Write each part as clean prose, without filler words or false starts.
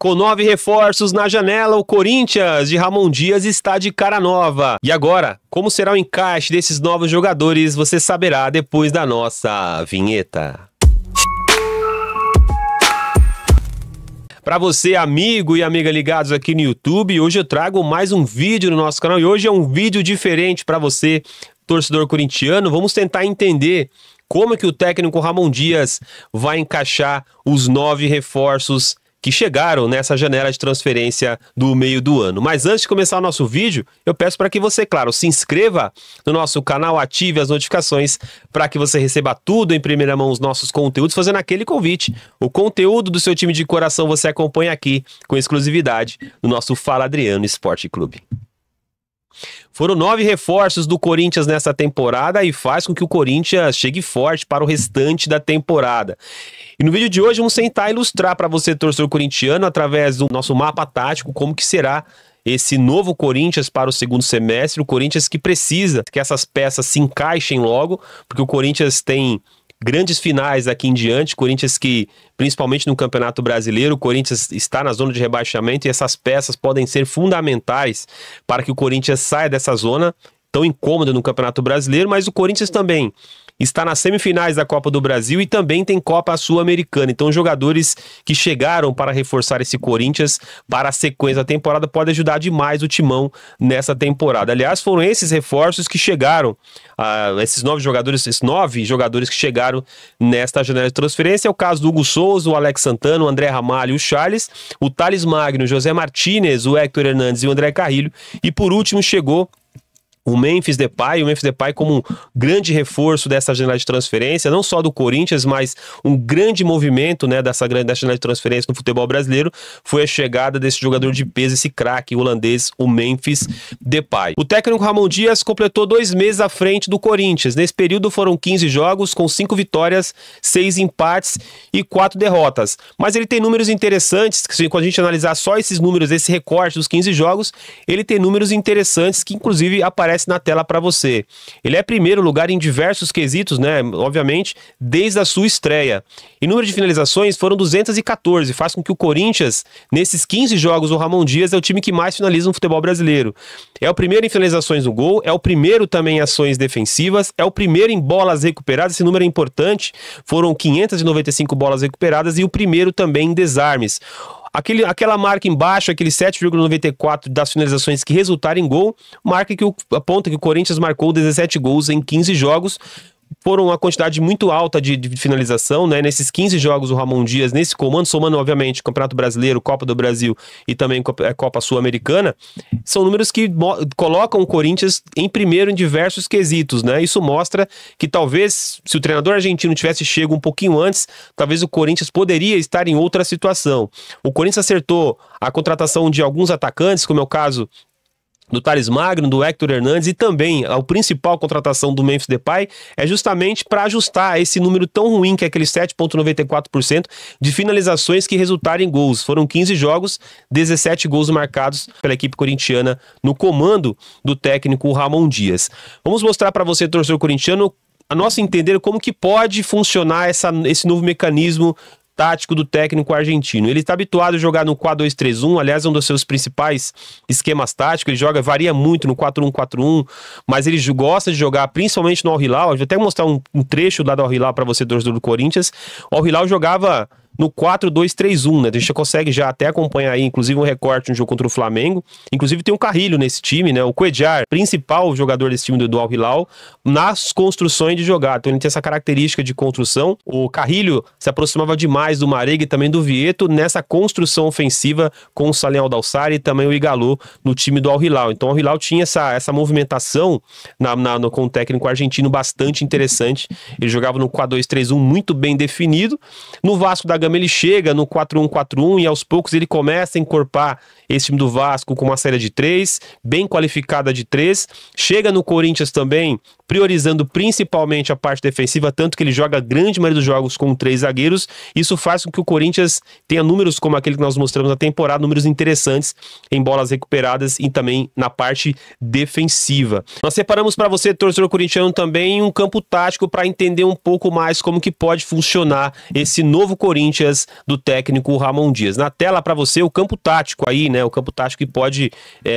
Com 9 reforços na janela, o Corinthians de Ramon Dias está de cara nova. E agora, como será o encaixe desses novos jogadores, você saberá depois da nossa vinheta. Para você, amigo e amiga ligados aqui no YouTube, hoje eu trago mais um vídeo no nosso canal e hoje é um vídeo diferente para você, torcedor corintiano. Vamos tentar entender como que o técnico Ramon Dias vai encaixar os 9 reforços que chegaram nessa janela de transferência do meio do ano. Mas antes de começar o nosso vídeo, eu peço para que você, claro, se inscreva no nosso canal, ative as notificações para que você receba tudo em primeira mão, os nossos conteúdos, fazendo aquele convite. O conteúdo do seu time de coração você acompanha aqui com exclusividade no nosso Fala Adriano Esporte Clube. Foram 9 reforços do Corinthians nessa temporada e faz com que o Corinthians chegue forte para o restante da temporada. E no vídeo de hoje vamos tentar ilustrar para você, torcedor corintiano, através do nosso mapa tático, como que será esse novo Corinthians para o segundo semestre. O Corinthians que precisa que essas peças se encaixem logo, porque o Corinthians tem grandes finais aqui em diante, Corinthians que, principalmente no Campeonato Brasileiro, o Corinthians está na zona de rebaixamento e essas peças podem ser fundamentais para que o Corinthians saia dessa zona tão incômoda no Campeonato Brasileiro, mas o Corinthians também está nas semifinais da Copa do Brasil e também tem Copa Sul-Americana. Então, jogadores que chegaram para reforçar esse Corinthians para a sequência da temporada podem ajudar demais o timão nessa temporada. Aliás, foram esses reforços que chegaram, esses 9 jogadores que chegaram nesta janela de transferência. É o caso do Hugo Souza, o Alex Santana, o André Ramalho, o Charles, o Thales Magno, o José Martinez, o Héctor Hernandes e o André Carrilho. E por último chegou o Memphis Depay como um grande reforço dessa janela de transferência, não só do Corinthians, mas um grande movimento, né, dessa janela de transferência no futebol brasileiro, foi a chegada desse jogador de peso, esse craque holandês, o Memphis Depay. O técnico Ramon Dias completou 2 meses à frente do Corinthians. Nesse período foram 15 jogos, com 5 vitórias, 6 empates e 4 derrotas. Mas ele tem números interessantes, que quando a gente analisar só esses números, esse recorte dos 15 jogos, ele tem números interessantes que inclusive aparecem na tela para você. Ele é primeiro lugar em diversos quesitos, né? Obviamente, desde a sua estreia. Em número de finalizações, foram 214. Faz com que o Corinthians, nesses 15 jogos, o Ramon Dias é o time que mais finaliza no futebol brasileiro. É o primeiro em finalizações no gol, é o primeiro também em ações defensivas, é o primeiro em bolas recuperadas. Esse número é importante. Foram 595 bolas recuperadas e o primeiro também em desarmes. Aquela marca embaixo, aquele 7,94 das finalizações que resultaram em gol, marca que aponta que o Corinthians marcou 17 gols em 15 jogos. Foram uma quantidade muito alta de finalização, né? Nesses 15 jogos, o Ramon Dias, nesse comando, somando, obviamente, Campeonato Brasileiro, Copa do Brasil e também Copa Sul-Americana, são números que colocam o Corinthians em primeiro em diversos quesitos, né? Isso mostra que talvez, se o treinador argentino tivesse chego um pouquinho antes, talvez o Corinthians poderia estar em outra situação. O Corinthians acertou a contratação de alguns atacantes, como é o caso do Thales Magno, do Héctor Hernandes e também a principal contratação do Memphis Depay é justamente para ajustar esse número tão ruim que é aquele 7,94% de finalizações que resultaram em gols. Foram 15 jogos, 17 gols marcados pela equipe corintiana no comando do técnico Ramon Dias. Vamos mostrar para você, torcedor corintiano, a nosso entender como que pode funcionar esse novo mecanismo tático do técnico argentino. Ele está habituado a jogar no 4-2-3-1, aliás, é um dos seus principais esquemas táticos. Ele varia muito no 4-1-4-1, mas ele gosta de jogar principalmente no Al Hilal. Eu vou até mostrar um trecho lá do Al Hilal para você, torcedor do Corinthians. O Al Hilal jogava no 4-2-3-1, né? A gente consegue já até acompanhar aí, inclusive, um recorte no jogo contra o Flamengo. Inclusive tem o Carrilho nesse time, né? O Cuéllar, principal jogador desse time do Al Hilal, nas construções de jogada. Então ele tem essa característica de construção. O Carrilho se aproximava demais do Marega e também do Vieto nessa construção ofensiva com o Salem Aldalsari e também o Igalô no time do Al Hilal. Então o Al Hilal tinha essa movimentação com o técnico argentino bastante interessante. Ele jogava no 4-2-3-1 muito bem definido. No Vasco da Gama ele chega no 4-1-4-1 e aos poucos ele começa a encorpar esse time do Vasco com uma série de 3, bem qualificada de 3. Chega no Corinthians também, priorizando principalmente a parte defensiva, tanto que ele joga a grande maioria dos jogos com 3 zagueiros. Isso faz com que o Corinthians tenha números como aquele que nós mostramos na temporada, números interessantes em bolas recuperadas e também na parte defensiva. Nós separamos para você, torcedor corintiano, também um campo tático para entender um pouco mais como que pode funcionar esse novo Corinthians Corinthians do técnico Ramon Dias. Na tela para você o campo tático aí, né? O campo tático que pode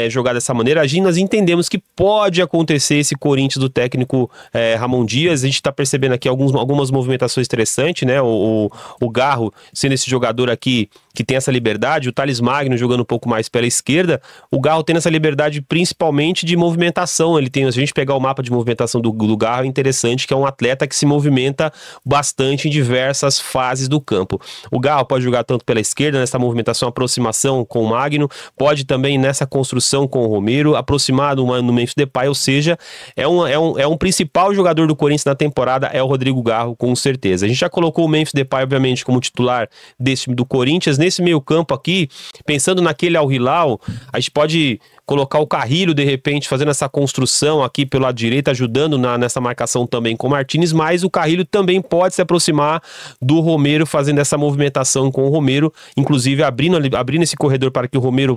jogar dessa maneira. Nós entendemos que pode acontecer esse Corinthians do técnico Ramon Dias. A gente está percebendo aqui algumas movimentações interessantes, né? O Garro sendo esse jogador aqui que tem essa liberdade, o Thales Magno jogando um pouco mais pela esquerda, o Garro tendo essa liberdade principalmente de movimentação. Ele tem, se a gente pegar o mapa de movimentação do Garro, é interessante que é um atleta que se movimenta bastante em diversas fases do campo. O Garro pode jogar tanto pela esquerda, nessa movimentação, aproximação com o Magno, pode também nessa construção com o Romero, aproximado no Memphis Depay, ou seja, é um principal jogador do Corinthians na temporada, é o Rodrigo Garro, com certeza. A gente já colocou o Memphis Depay, obviamente, como titular desse time do Corinthians. Nesse meio campo aqui, pensando naquele Al Hilal, a gente pode colocar o Carrilho, de repente, fazendo essa construção aqui pelo lado direito, ajudando nessa marcação também com o Martínez, mas o Carrilho também pode se aproximar do Romero, fazendo essa movimentação com o Romero, inclusive abrindo esse corredor para que o Romero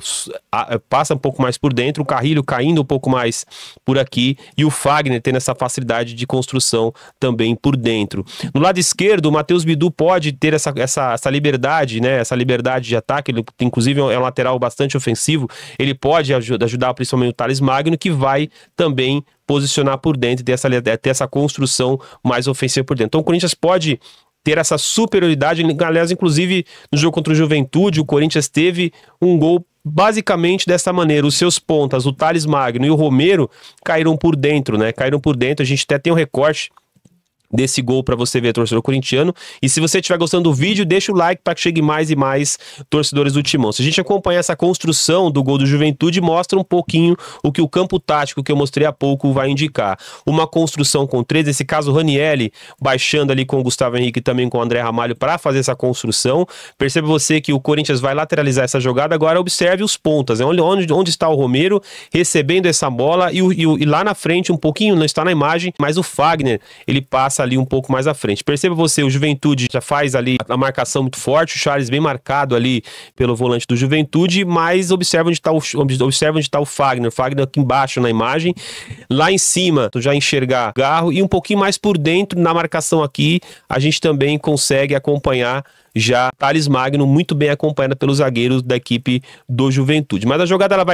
passe um pouco mais por dentro, o Carrilho caindo um pouco mais por aqui, e o Fagner tendo essa facilidade de construção também por dentro. No lado esquerdo, o Matheus Bidu pode ter essa liberdade, né? Essa liberdade de ataque, ele inclusive é um lateral bastante ofensivo, ele pode ajudar principalmente o Thales Magno, que vai também posicionar por dentro e ter essa construção mais ofensiva por dentro. Então o Corinthians pode ter essa superioridade. Aliás, inclusive no jogo contra o Juventude, o Corinthians teve um gol basicamente dessa maneira. Os seus pontas, o Thales Magno e o Romero, caíram por dentro, né? Caíram por dentro. A gente até tem um recorte desse gol para você ver, torcedor corintiano. E se você estiver gostando do vídeo, deixa o like para que chegue mais e mais torcedores do Timão. Se a gente acompanhar essa construção do gol do Juventude, mostra um pouquinho o que o campo tático que eu mostrei há pouco vai indicar. Uma construção com 3, nesse caso o Ranieri baixando ali com o Gustavo Henrique e também com o André Ramalho para fazer essa construção. Perceba você que o Corinthians vai lateralizar essa jogada. Agora observe os pontas, né? Onde está o Romero recebendo essa bola e lá na frente um pouquinho, não está na imagem, mas o Fagner, ele passa ali um pouco mais à frente. Perceba você, o Juventude já faz ali a marcação muito forte, o Charles bem marcado ali pelo volante do Juventude, mas observa onde está o Fagner aqui embaixo na imagem. Lá em cima, tu já enxergar o Garro e um pouquinho mais por dentro na marcação aqui, a gente também consegue acompanhar já Thales Magno, muito bem acompanhada pelos zagueiros da equipe do Juventude. Mas a jogada ela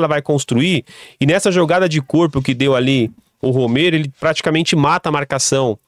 vai construir, e nessa jogada de corpo que deu ali o Romero, ele praticamente mata a marcação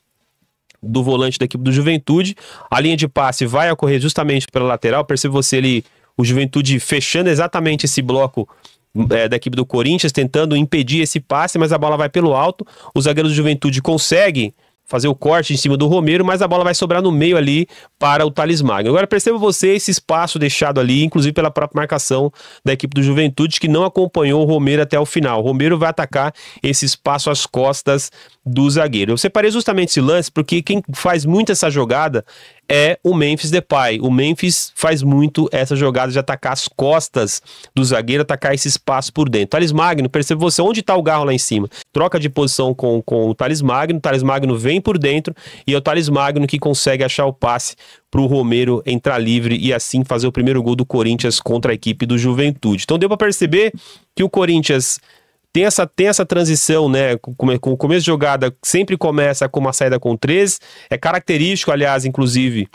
do volante da equipe do Juventude. A linha de passe vai ocorrer justamente pela lateral. Percebe você ali, o Juventude fechando exatamente esse bloco da equipe do Corinthians, tentando impedir esse passe, mas a bola vai pelo alto. Os zagueiros do Juventude conseguem fazer o corte em cima do Romero, mas a bola vai sobrar no meio ali para o Thales Magno. Agora perceba você esse espaço deixado ali, inclusive pela própria marcação da equipe do Juventude, que não acompanhou o Romero até o final. O Romero vai atacar esse espaço às costas do zagueiro. Eu separei justamente esse lance porque quem faz muito essa jogada é o Memphis Depay. O Memphis faz muito essa jogada de atacar as costas do zagueiro, atacar esse espaço por dentro. Thales Magno, percebe você onde está o Garro lá em cima. Troca de posição com o Thales Magno vem por dentro e é o Thales Magno que consegue achar o passe para o Romero entrar livre e assim fazer o primeiro gol do Corinthians contra a equipe do Juventude. Então deu para perceber que o Corinthians tem essa transição, né? Com o começo de jogada sempre começa com uma saída com 3. É característico, aliás, inclusive,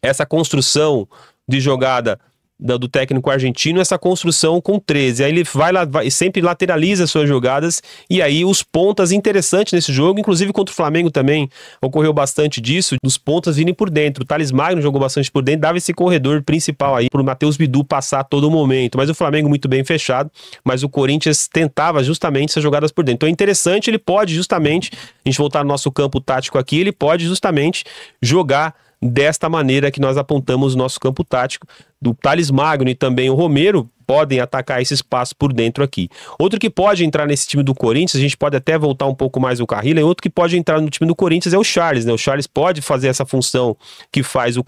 essa construção de jogada do técnico argentino, essa construção com 13. Aí ele vai sempre lateraliza as suas jogadas, e aí os pontas, interessantes nesse jogo, inclusive contra o Flamengo também ocorreu bastante disso, dos pontas virem por dentro. O Thales Magno jogou bastante por dentro, dava esse corredor principal aí pro Matheus Bidu passar a todo momento, mas o Flamengo muito bem fechado, mas o Corinthians tentava justamente essas jogadas por dentro. Então é interessante, ele pode justamente, a gente voltar no nosso campo tático aqui, ele pode justamente jogar desta maneira que nós apontamos o nosso campo tático. Do Thales Magno e também o Romero podem atacar esse espaço por dentro aqui. Outro que pode entrar nesse time do Corinthians, a gente pode até voltar um pouco mais o Carrilho, e outro que pode entrar no time do Corinthians é o Charles, né? O Charles pode fazer essa função que faz o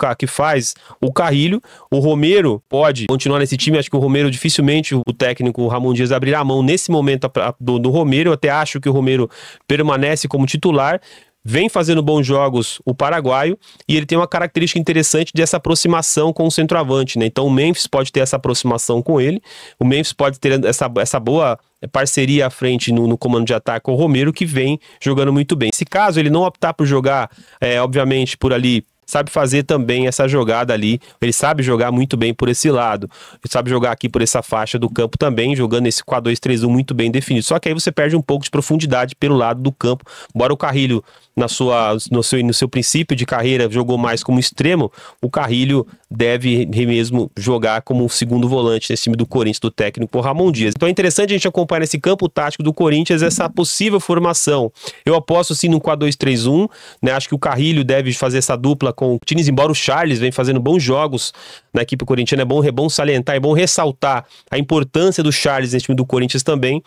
Carrilho. O Romero pode continuar nesse time. Acho que o Romero, dificilmente o técnico Ramon Dias abrirá a mão nesse momento do Romero. Eu até acho que o Romero permanece como titular. Vem fazendo bons jogos o paraguaio, e ele tem uma característica interessante dessa aproximação com o centroavante, né? Então o Memphis pode ter essa aproximação com ele, o Memphis pode ter essa boa parceria à frente no comando de ataque com o Romero, que vem jogando muito bem. Se caso ele não optar por jogar, obviamente, por ali sabe fazer também essa jogada ali. Ele sabe jogar muito bem por esse lado. Ele sabe jogar aqui por essa faixa do campo também, jogando esse 4-2-3-1 muito bem definido. Só que aí você perde um pouco de profundidade pelo lado do campo. Embora o Carrilho, no seu princípio de carreira, jogou mais como extremo, o Carrilho deve mesmo jogar como segundo volante nesse time do Corinthians, do técnico Ramon Dias. Então é interessante a gente acompanhar nesse campo tático do Corinthians essa possível formação. Eu aposto sim no 4-2-3-1, né? Acho que o Carrilho deve fazer essa dupla com o Tines, embora o Charles vem fazendo bons jogos na equipe corintiana. É bom salientar, é bom ressaltar a importância do Charles nesse time do Corinthians também.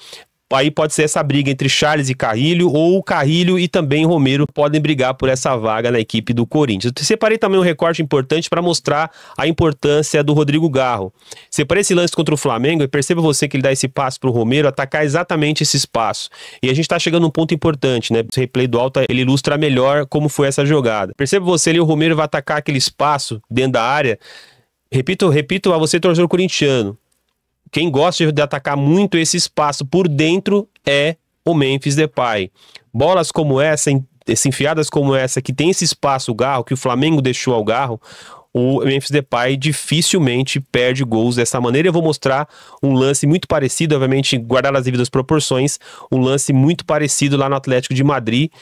Aí pode ser essa briga entre Charles e Carrilho, ou Carrilho e também Romero podem brigar por essa vaga na equipe do Corinthians. Eu separei também um recorte importante para mostrar a importância do Rodrigo Garro. Separei esse lance contra o Flamengo e perceba você que ele dá esse passo para o Romero atacar exatamente esse espaço. E a gente está chegando num ponto importante, né? Esse replay do alto, ele ilustra melhor como foi essa jogada. Perceba você ali, o Romero vai atacar aquele espaço dentro da área. Repito a você, torcedor corintiano. Quem gosta de atacar muito esse espaço por dentro é o Memphis Depay. Bolas como essa, enfiadas como essa, que tem esse espaço, o Garro, que o Flamengo deixou ao Garro, o Memphis Depay dificilmente perde gols dessa maneira. Eu vou mostrar um lance muito parecido, obviamente guardar as devidas proporções, um lance muito parecido lá no Atlético de Madrid.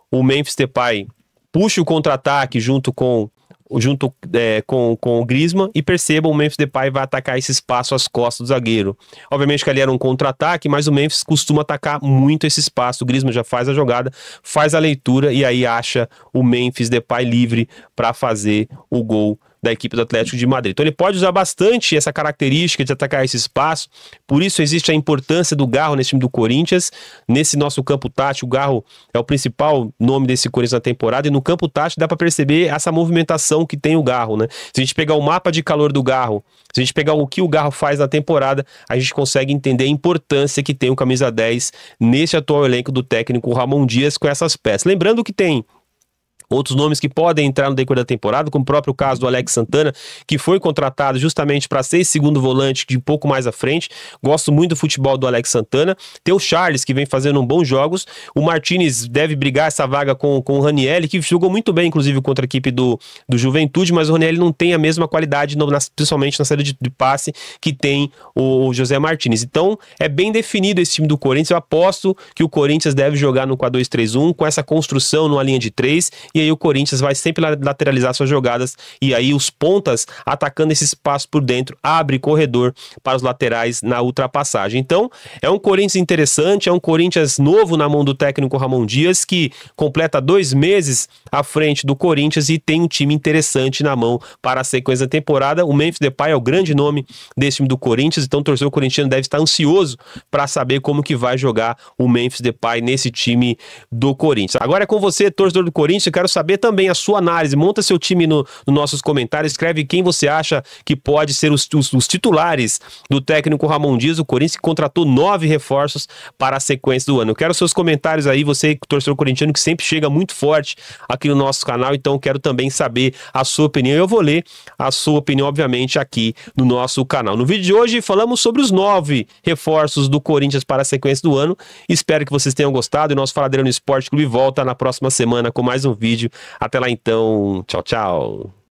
O Memphis Depay puxa o contra-ataque junto com o Griezmann, e percebam, o Memphis Depay vai atacar esse espaço às costas do zagueiro. Obviamente que ali era um contra-ataque, mas o Memphis costuma atacar muito esse espaço. O Griezmann já faz a jogada, faz a leitura e aí acha o Memphis Depay livre para fazer o gol da equipe do Atlético de Madrid. Então ele pode usar bastante essa característica de atacar esse espaço, por isso existe a importância do Garro nesse time do Corinthians. Nesse nosso campo tático, o Garro é o principal nome desse Corinthians na temporada, e no campo tático dá para perceber essa movimentação que tem o Garro, né? Se a gente pegar o mapa de calor do Garro, se a gente pegar o que o Garro faz na temporada, a gente consegue entender a importância que tem o camisa 10 nesse atual elenco do técnico Ramon Dias com essas peças. Lembrando que tem outros nomes que podem entrar no decorrer da temporada, como o próprio caso do Alex Santana, que foi contratado justamente para ser segundo volante de um pouco mais à frente. Gosto muito do futebol do Alex Santana. Tem o Charles, que vem fazendo bons jogos. O Martinez deve brigar essa vaga com o Ranieri, que jogou muito bem, inclusive, contra a equipe do Juventude, mas o Ranieri não tem a mesma qualidade, principalmente na saída de passe, que tem o José Martinez. Então, é bem definido esse time do Corinthians. Eu aposto que o Corinthians deve jogar no 4-2-3-1, com essa construção numa linha de 3, e aí o Corinthians vai sempre lateralizar suas jogadas, e aí os pontas atacando esse espaço por dentro, abre corredor para os laterais na ultrapassagem. Então, é um Corinthians interessante, é um Corinthians novo na mão do técnico Ramon Dias, que completa 2 meses à frente do Corinthians e tem um time interessante na mão para a sequência da temporada. O Memphis Depay é o grande nome desse time do Corinthians, então o torcedor corintiano deve estar ansioso para saber como que vai jogar o Memphis Depay nesse time do Corinthians. Agora é com você, torcedor do Corinthians. Eu quero saber também a sua análise. Monta seu time nos nossos comentários, escreve quem você acha que pode ser os titulares do técnico Ramon Dias. O Corinthians contratou 9 reforços para a sequência do ano. Eu quero seus comentários aí, você, torcedor corintiano, que sempre chega muito forte aqui no nosso canal, então quero também saber a sua opinião. Eu vou ler a sua opinião, obviamente, aqui no nosso canal. No vídeo de hoje, falamos sobre os 9 reforços do Corinthians para a sequência do ano. Espero que vocês tenham gostado, e nosso Faladeiro no Esporte Clube volta na próxima semana com mais um vídeo. Até lá então, tchau, tchau.